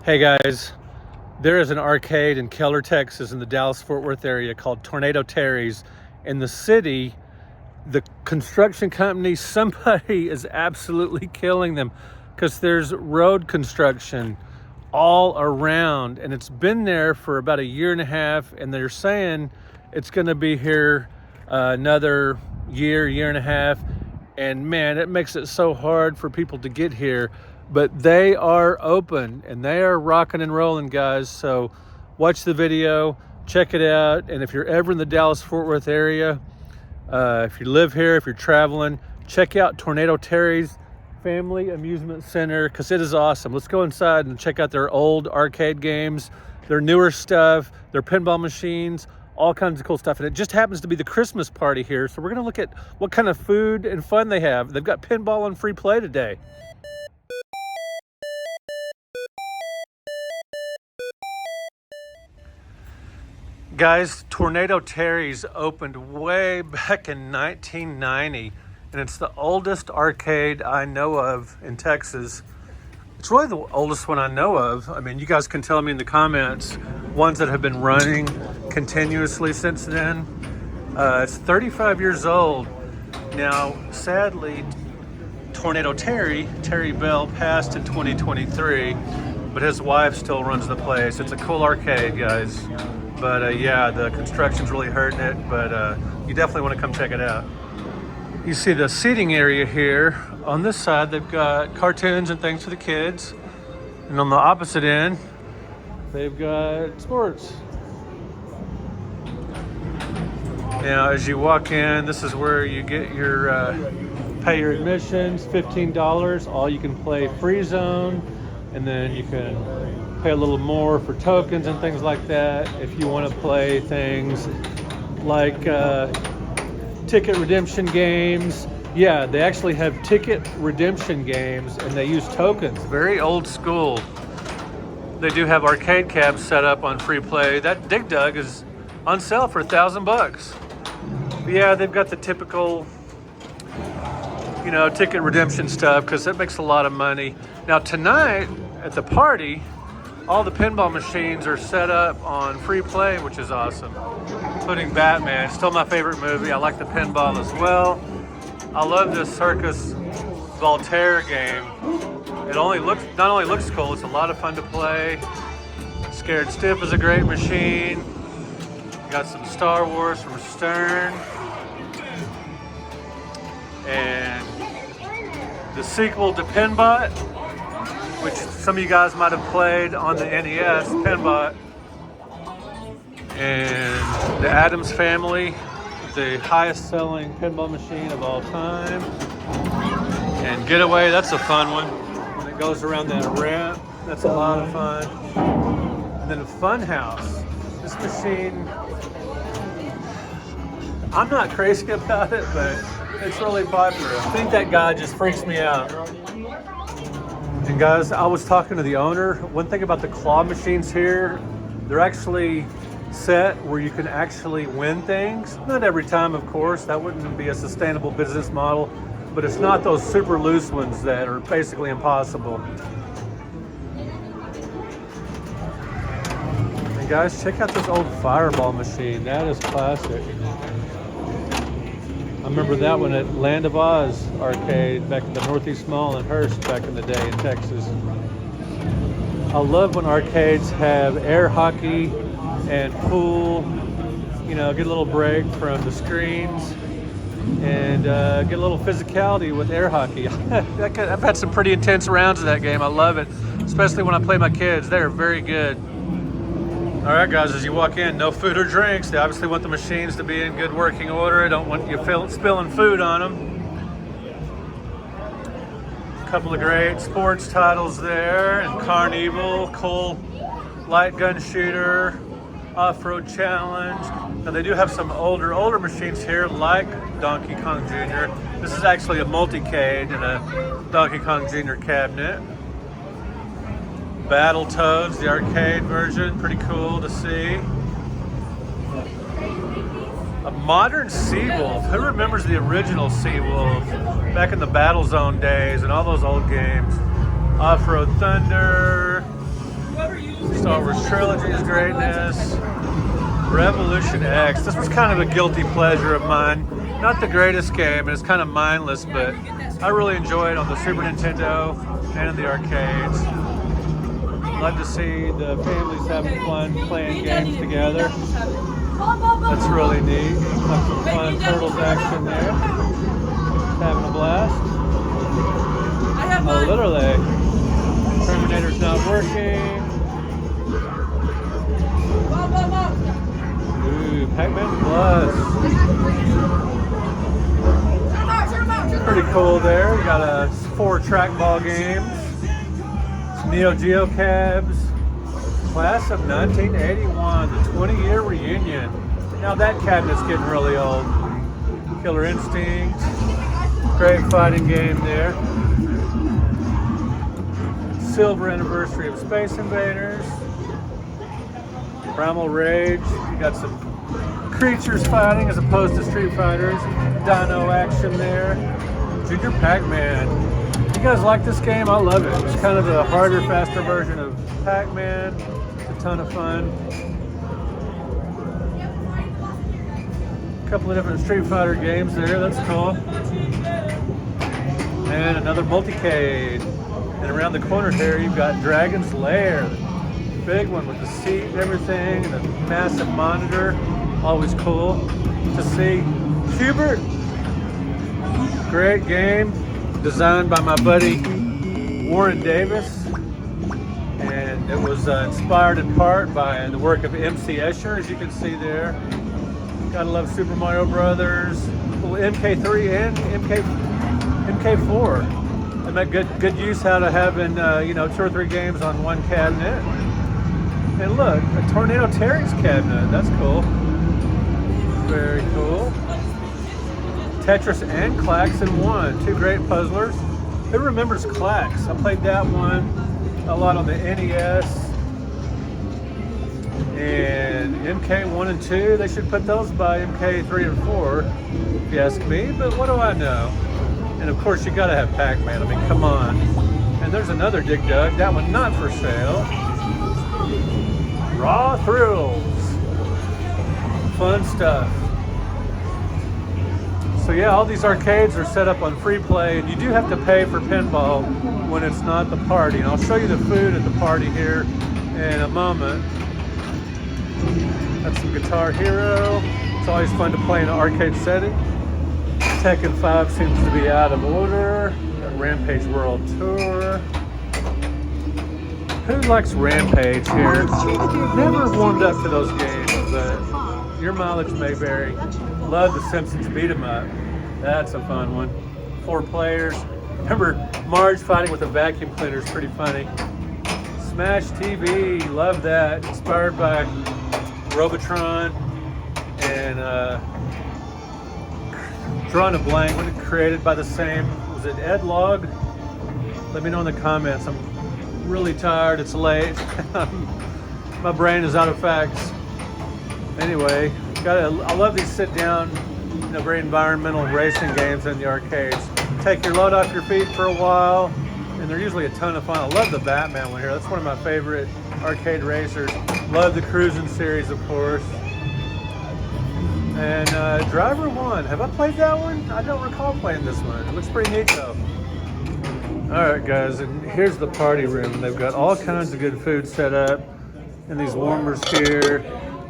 Hey guys, there is an arcade in Keller, Texas in the Dallas-Fort Worth area called Tornado Terry's. In the city, the construction company, somebody is absolutely killing them because there's road construction all around, and it's been there for about a year and a half, and they're saying it's going to be here another year and a half. And man, it makes it so hard for people to get here, but they are open and they are rocking and rolling, guys. So watch the video, check it out. And if you're ever in the Dallas-Fort Worth area, if you live here, if you're traveling, check out Tornado Terry's Family Amusement Center because it is awesome. Let's go inside and check out their old arcade games, their newer stuff, their pinball machines, all kinds of cool stuff. And it just happens to be the Christmas party here. So we're gonna look at what kind of food and fun they have. They've got pinball on free play today. Guys, Tornado Terry's opened way back in 1990, and it's the oldest arcade I know of in Texas. It's really the oldest one I know of. I mean, you guys can tell me in the comments ones that have been running continuously since then. It's 35 years old. Now, sadly, Tornado Terry Bell, passed in 2023, but his wife still runs the place. It's a cool arcade, guys. But yeah, the construction's really hurting it, but you definitely want to come check it out. You see the seating area here. On this side, they've got cartoons and things for the kids. And on the opposite end, they've got sports. Now, as you walk in, this is where you get your, pay your admissions, $15. All you can play free zone, and then you can pay a little more for tokens and things like that. If you want to play things like ticket redemption games. Yeah, they actually have ticket redemption games and they use tokens. Very old school. They do have arcade cabs set up on free play. That Dig Dug is on sale for $1,000. But yeah, they've got the typical, ticket redemption stuff because it makes a lot of money. Now tonight at the party, all the pinball machines are set up on free play, which is awesome, including Batman. Still my favorite movie. I like the pinball as well. I love this Circus Voltaire game. It not only looks cool, it's a lot of fun to play. Scared Stiff is a great machine. Got some Star Wars from Stern. And the sequel to Pinbot, which some of you guys might have played on the NES, Pinbot. And the Addams Family, the highest selling pinball machine of all time. And Getaway, that's a fun one. When it goes around that ramp, that's a lot of fun. And then Funhouse. This machine, I'm not crazy about it, but it's really popular. I think that guy just freaks me out. And guys, I was talking to the owner. One thing about the claw machines here, they're actually set where you can actually win things. Not every time, of course. That wouldn't be a sustainable business model, but it's not those super loose ones that are basically impossible. And guys, check out this old Fireball machine. That is classic. I remember that one at Land of Oz arcade back in the Northeast Mall in Hearst back in the day in Texas. I love when arcades have air hockey and pool, get a little break from the screens and get a little physicality with air hockey. I've had some pretty intense rounds of that game. I love it, especially when I play my kids. They're very good. All right, guys, as you walk in, no food or drinks. They obviously want the machines to be in good working order. Don't want you spilling food on them. A couple of great sports titles there, and Carnival, Cole Light Gun Shooter, Off-Road Challenge. Now they do have some older machines here, like Donkey Kong Jr. This is actually a multi-cade in a Donkey Kong Jr. cabinet. Battletoads, the arcade version, pretty cool to see. A modern Seawolf. Who remembers the original Seawolf back in the Battlezone days and all those old games? Off-Road Thunder, Star Wars Trilogy's greatness. Revolution X. This was kind of a guilty pleasure of mine. Not the greatest game, and it's kind of mindless, but I really enjoy it on the Super Nintendo and in the arcades. Love to see the families having fun playing games together. That's really neat. Got some fun Turtles action there. Having a blast. Oh, literally. Terminator's not working. Ooh, Pac-Man Plus. Pretty cool there. You got 4 trackball games. Some Neo Geo cabs. Class of 1981, the 20-year reunion. Now that cabinet's getting really old. Killer Instinct. Great fighting game there. Silver anniversary of Space Invaders. Primal Rage. You got some creatures fighting as opposed to Street Fighters. Dino action there. Junior Pac-Man. You guys like this game? I love it. It's kind of a harder, faster version of Pac-Man. It's a ton of fun. A couple of different Street Fighter games there. That's cool. And another multicade. And around the corner here, you've got Dragon's Lair. Big one with the seat and everything, and a massive monitor. Always cool to see. Hubert. Great game. Designed by my buddy Warren Davis. And it was inspired in part by the work of MC Escher, as you can see there. Gotta love Super Mario Brothers. Well, MK3 and MK4. They make good use out of having 2 or 3 games on one cabinet. And look, a Tornado Terry's cabinet. That's cool. Very cool. Tetris and Klax in one. 2 great puzzlers. Who remembers Klax? I played that one a lot on the NES. And MK1 and 2, they should put those by MK3 and 4, if you ask me. But what do I know? And of course, you gotta have Pac-Man. I mean, come on. And there's another Dig Dug. That one not for sale. Raw Thrills. Fun stuff. So yeah, all these arcades are set up on free play, and you do have to pay for pinball when it's not the party. And I'll show you the food at the party here in a moment. That's some Guitar Hero. It's always fun to play in an arcade setting. Tekken 5 seems to be out of order. Rampage World Tour. Who likes Rampage here? Never warmed up to those games, but your mileage may vary. Love the Simpsons beat 'em up. That's a fun one. 4 players. Remember Marge fighting with a vacuum cleaner is pretty funny. Smash TV, love that. Inspired by Robotron and drawing a blank. When it created by the same, was it Ed Log? Let me know in the comments. I'm really tired. It's late. My brain is out of facts. Anyway, I love these sit-down, very environmental racing games in the arcades. Take your load off your feet for a while, and they're usually a ton of fun. I love the Batman one here. That's one of my favorite arcade racers. Love the Cruising series, of course. And Driver 1. Have I played that one? I don't recall playing this one. It looks pretty neat, though. All right, guys, and here's the party room. They've got all kinds of good food set up in these warmers here.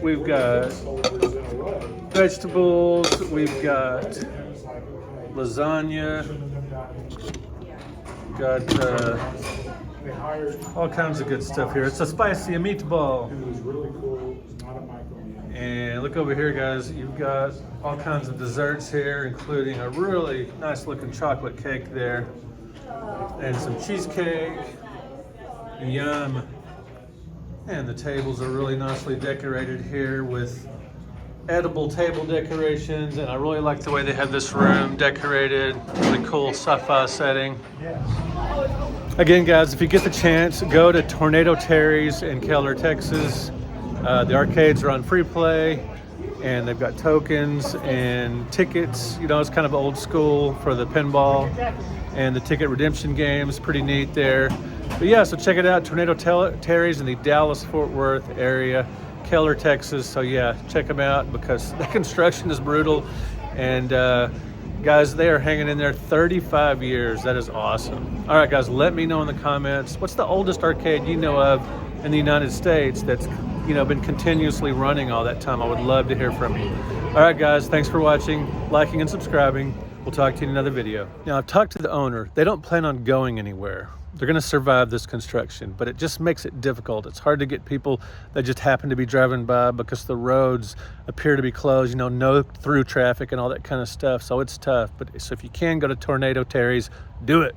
We've got vegetables. We've got lasagna. Got all kinds of good stuff here. It's a spicy meatball. And look over here, guys. You've got all kinds of desserts here, including a really nice looking chocolate cake there. And some cheesecake. Yum. And the tables are really nicely decorated here with edible table decorations. And I really like the way they have this room decorated. Really cool sci-fi setting. Again, guys, if you get the chance, go to Tornado Terry's in Keller, Texas. The arcades are on free play, and they've got tokens and tickets. It's kind of old school for the pinball and the ticket redemption games. Pretty neat there. But yeah, so check it out, Terry's in the Dallas-Fort Worth area, Keller, Texas. So yeah, check them out because the construction is brutal. And guys, they are hanging in there 35 years. That is awesome. All right, guys, let me know in the comments, what's the oldest arcade you know of in the United States that's, you know, been continuously running all that time? I would love to hear from you. All right, guys, thanks for watching, liking, and subscribing. We'll talk to you in another video. Now, I've talked to the owner. They don't plan on going anywhere. They're going to survive this construction, but it just makes it difficult. It's hard to get people that just happen to be driving by because the roads appear to be closed, you know, no through traffic and all that kind of stuff. So it's tough. But so if you can go to Tornado Terry's, do it.